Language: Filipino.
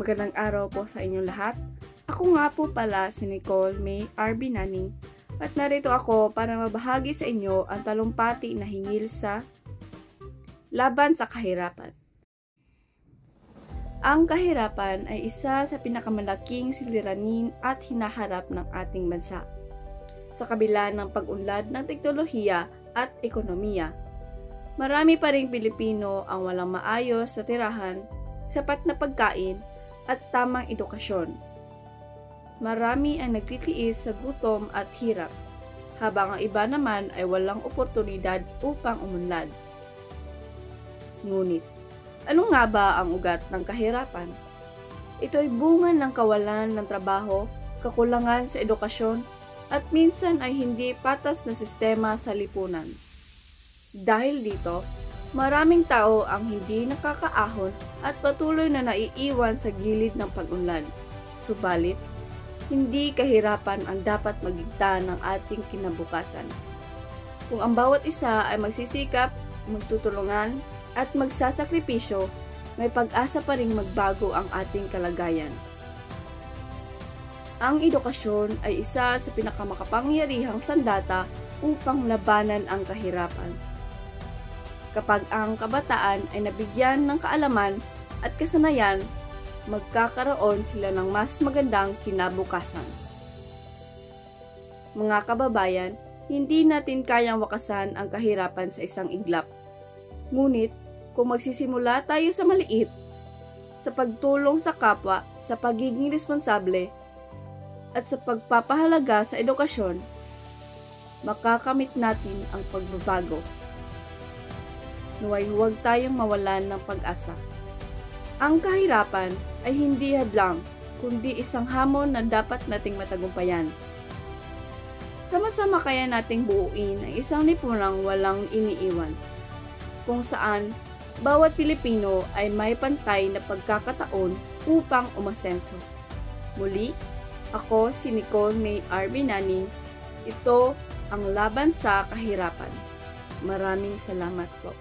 Magandang araw po sa inyong lahat. Ako nga po pala si Nicole May R.B. Naning at narito ako para mabahagi sa inyo ang talumpati na hingil sa laban sa kahirapan. Ang kahirapan ay isa sa pinakamalaking suliranin at hinaharap ng ating bansa. Sa kabila ng pag-unlad ng teknolohiya at ekonomiya, marami pa ring Pilipino ang walang maayos sa tirahan, sapat na pagkain at tamang edukasyon. Marami ang nagtitiis sa gutom at hirap, habang ang iba naman ay walang oportunidad upang umunlad. Ngunit, ano nga ba ang ugat ng kahirapan? Ito ay bunga ng kawalan ng trabaho, kakulangan sa edukasyon, at minsan ay hindi patas na sistema sa lipunan. Dahil dito, maraming tao ang hindi nakakaahon at patuloy na naiiwan sa gilid ng pag-unlad. Subalit, hindi kahirapan ang dapat magigta ng ating kinabukasan. Kung ang bawat isa ay magsisikap, magtutulungan, at magsasakripisyo, may pag-asa pa ring magbago ang ating kalagayan. Ang edukasyon ay isa sa pinakamakapangyarihang sandata upang labanan ang kahirapan. Kapag ang kabataan ay nabigyan ng kaalaman at kasanayan, magkakaroon sila ng mas magandang kinabukasan. Mga kababayan, hindi natin kayang wakasan ang kahirapan sa isang iglap. Ngunit, kung magsisimula tayo sa maliit, sa pagtulong sa kapwa, sa pagiging responsable, at sa pagpapahalaga sa edukasyon, makakamit natin ang pagbabago. Naway huwag tayong mawalan ng pag-asa. Ang kahirapan ay hindi hadlang, kundi isang hamon na dapat nating matagumpayan. Sama-sama kaya nating buuin ang isang lipunang walang iniiwan, kung saan bawat Pilipino ay may pantay na pagkakataon upang umasenso. Muli, ako si Nicole May R.B. Naning. Ito ang laban sa kahirapan. Maraming salamat po.